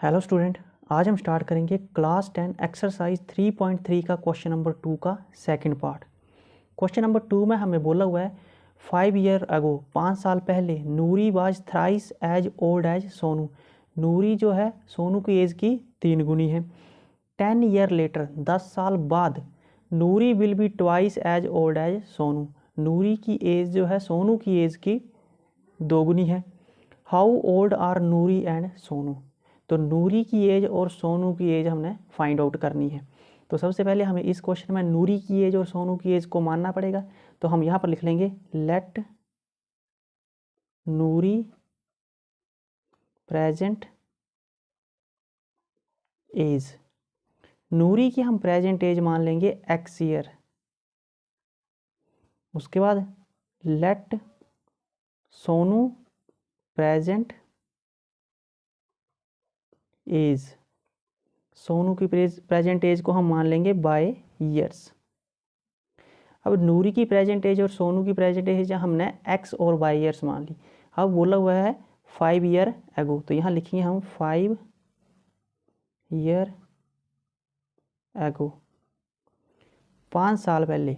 Hello student, आज हम start करेंगे क्लास 10 एक्सरसाइज 3.3 का क्वेश्चन नंबर 2 का सेकंड पार्ट। क्वेश्चन नंबर 2 में हमें बोला हुआ है 5 ईयर अगो 5 साल पहले Noori was thrice as old as Sonu. Noori जो है सोनू की एज की 3 गुनी है। 10 ईयर लेटर 10 साल बाद Noori will be twice as old as Sonu. Noori की एज जो है सोनू की एज की 2 गुनी है। How old are Noori and Sonu. तो नूरी की एज और सोनू की एज हमने फाइंड आउट करनी है। तो सबसे पहले हमें इस क्वेश्चन में नूरी की एज और सोनू की एज को मानना पड़ेगा। तो हम यहाँ पर लिख लेंगे लेट नूरी प्रेजेंट एज। नूरी की हम प्रेजेंट एज मान लेंगे x ईयर। उसके बाद let Sonu present age. Sonu की प्रेजेंट एज को हम मान लेंगे बाय ईयर्स। अब नूरी की प्रेजेंट एज और सोनू की प्रेजेंट एज हमने x और y ईयर्स मान ली। अब बोला हुआ है 5 ईयर एगो, तो यहाँ लिखेंगे हम 5 ईयर एगो, 5 साल पहले।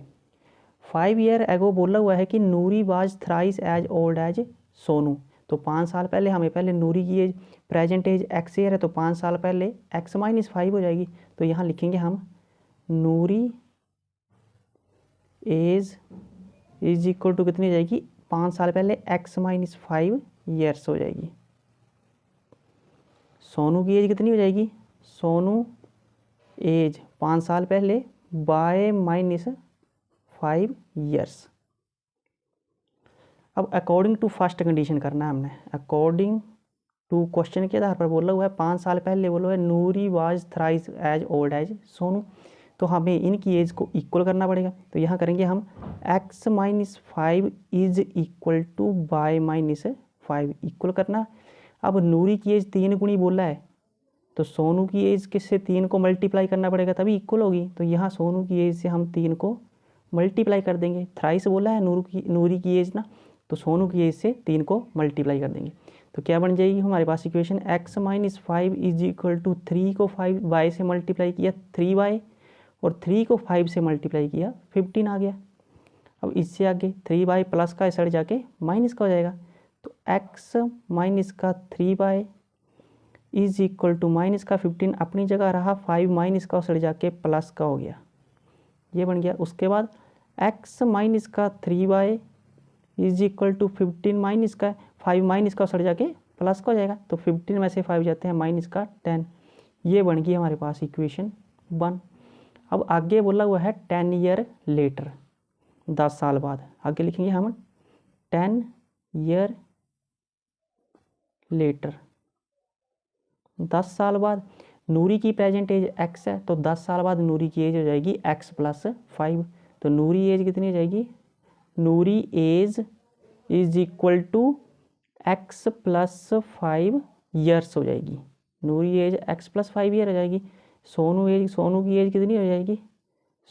5 ईयर एगो बोला हुआ है कि Noori was thrice as old as Sonu. तो 5 साल पहले हमें पहले नूरी की age present age x year है, तो 5 साल पहले x माइनस 5 हो जाएगी। तो यहाँ लिखेंगे हम नूरी एज इज इक्वल टू कितनी हो जाएगी, 5 साल पहले x माइनस 5 ईयर्स हो जाएगी। सोनू की एज कितनी हो जाएगी, सोनू एज 5 साल पहले बाय माइनस 5 ईयर्स। अब अकॉर्डिंग टू फर्स्ट कंडीशन करना है हमने। अकॉर्डिंग टू क्वेश्चन के आधार पर बोला हुआ है 5 साल पहले बोला हुआ है Noori was thrice as old as Sonu. तो हमें इनकी एज को इक्वल करना पड़ेगा। तो यहाँ करेंगे हम x minus 5 is equal to by minus 5 equal करना। अब नूरी की एज 3 गुनी बोला है, तो सोनू की एज किससे 3 को मल्टीप्लाई करना पड़ेगा तभी इक्वल होगी। तो यहाँ सोनू की एज से हम 3 को मल्टीप्लाई कर देंगे। थ्राइस बोला है नूरी की एज ना, तो सोनू की एज से 3 को मल्टीप्लाई कर देंगे। तो क्या बन जाएगी हमारे पास equation x minus 5 is equal to 3 को 5 y से मल्टीप्लाई किया 3y, और 3 को 5 से मल्टीप्लाई किया 15 आ गया। अब इससे आगे 3y प्लस का सड़ जाके माइनस का हो जाएगा। तो x माइनस का 3y is equal to minus का 15 अपनी जगह रहा, 5 माइनस का सड़ जाके प्लस का हो गया, ये बन गया। उसके बाद x माइनस का 3y is equal to 15 minus का 5 माइनस का सड़ जाके प्लस का हो जाएगा। तो 15 में से 5 जाते हैं माइनस का 10, ये बन गई हमारे पास इक्वेशन 1। अब आगे बोला हुआ है 10 ईयर लेटर 10 साल बाद। आगे लिखेंगे हम 10 ईयर लेटर 10 साल बाद। नूरी की प्रेजेंट एज x है, तो 10 साल बाद नूरी की एज हो जाएगी x प्लस 5। तो नूरी एज कितनी हो जाएगी, Noori age is equal to x plus 5 years हो जाएगी। Noori age x plus 5 year हो जाएगी। सोनू की एज कितनी हो जाएगी,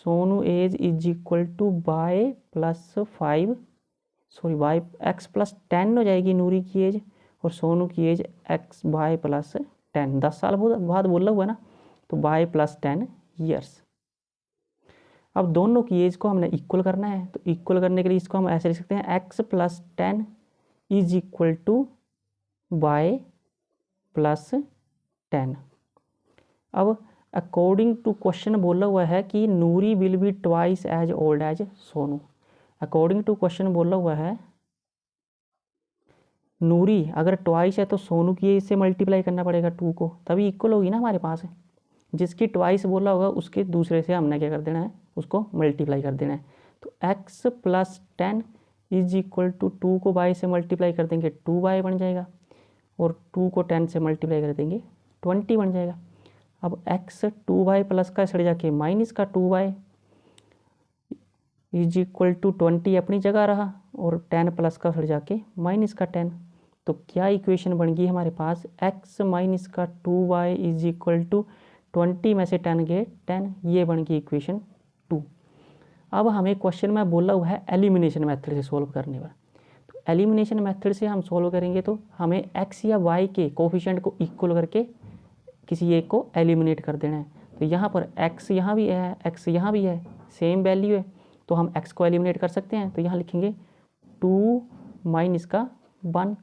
Sonu age is equal to y plus 5 y x plus 10 हो जाएगी नूरी की एज, और सोनू की एज x बाय प्लस 10। 10 साल बाद बोला हुआ ना, तो बाय प्लस 10 ईयर्स। अब दोनों की एज को हमने इक्वल करना है, तो इक्वल करने के लिए इसको हम ऐसे लिख सकते हैं x plus 10 is equal to y plus 10। अब अकॉर्डिंग टू क्वेश्चन बोला हुआ है कि Noori will be twice as old as Sonu. According to question बोला हुआ है नूरी अगर ट्वाइस है तो सोनू की एज से मल्टीप्लाई करना पड़ेगा 2 को, तभी इक्वल होगी ना हमारे पास। जिसकी ट्वाइस बोला होगा उसके दूसरे से हमने क्या कर देना है, उसको मल्टीप्लाई कर देना है। तो x plus 10 is equal to 2 को y से मल्टीप्लाई कर देंगे 2y बन जाएगा, और 2 को 10 से मल्टीप्लाई कर देंगे 20 बन जाएगा। अब x 2y प्लस का सड़ जाके माइनस का 2y इज इक्वल टू 20 अपनी जगह रहा, और 10 प्लस का सड़ जाके माइनस का 10। तो क्या इक्वेशन बन गई हमारे पास, x माइनस का 2y इज इक्वल टू 20 में से 10 गए 10, ये बन गई इक्वेशन 2। अब हमें क्वेश्चन में बोला हुआ है एलिमिनेशन मेथड से सोल्व करने पर। तो एलिमिनेशन मेथड से हम सोल्व करेंगे तो हमें x या y के कोफिशिएंट को इक्वल करके किसी एक को एलिमिनेट कर देना है। तो यहाँ पर x यहाँ भी है, x यहाँ भी है, सेम वैल्यू है, तो हम x को एलिमिनेट कर सकते हैं। तो यहाँ लिखेंगे 2 माइनस का 1।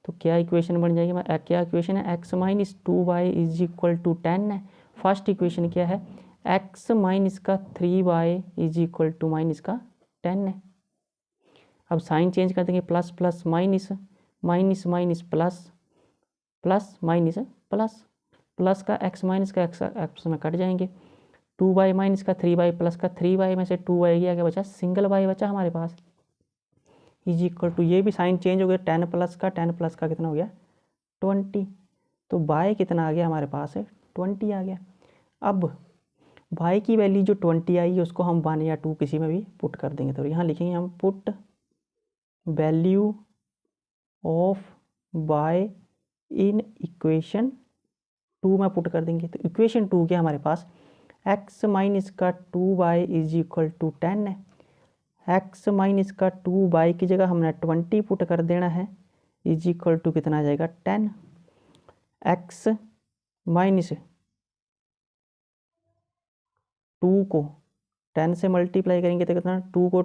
तो क्या इक्वेशन बन जाएगी, क्या इक्वेशन है, x minus 2y is equal to 10 है। फर्स्ट इक्वेशन क्या है, x माइनस का 3y is equal to minus का 10 है। अब साइन चेंज कर देंगे, plus plus minus, minus minus plus, plus minus plus, plus का x माइनस का x में कट जाएंगे। 2y माइनस का 3y प्लस का 3y में से 2y गया, क्या बचा, सिंगल y बचा हमारे पास, इज इक्वल टू, ये भी साइन चेंज हो गया, 10 प्लस का कितना हो गया, 20। तो y कितना आ गया हमारे पास है, 20 आ गया। अब y की वैल्यू जो 20 आई है उसको हम 1 या 2 किसी में भी पुट कर देंगे। तो यहाँ लिखेंगे हम put value of y in equation 2 में पुट कर देंगे। तो इक्वेशन 2 क्या हमारे पास, x माइनस का 2y इज इक्वल टू 10 है। x माइनस का 2y की जगह हमने 20 पुट कर देना है, इज इक्वल टू कितना आ जाएगा, 10। x माइनस 2 को 10 से मल्टीप्लाई करेंगे तो कितना, 2 को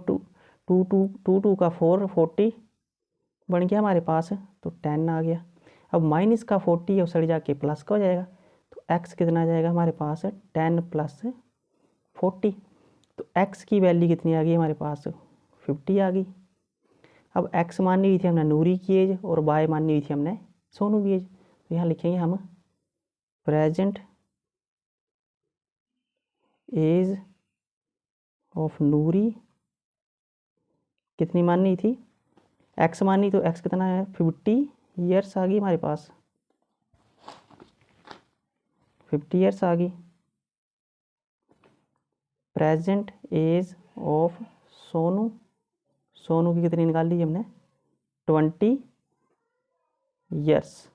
2 का 4, 40 बन गया हमारे पास, तो 10 आ गया। अब माइनस का 40 है, सड़ जाके प्लस का हो जाएगा, तो x कितना आ जाएगा हमारे पास, 10 प्लस 40। तो x की वैल्यू कितनी आ गई हमारे पास, 50 आ गई। अब x माननी हुई थी हमने नूरी की एज और y माननी हुई थी हमने सोनू की एज। तो यहाँ लिखेंगे हम प्रेजेंट एज ऑफ नूरी कितनी माननी थी, x माननी, तो x कितना है, 50 ईयर्स आ गई हमारे पास, 50 ईयर्स आ गई। Present age of Sonu, Sonu की कितनी निकाल ली हमने, 20 ईयर्स।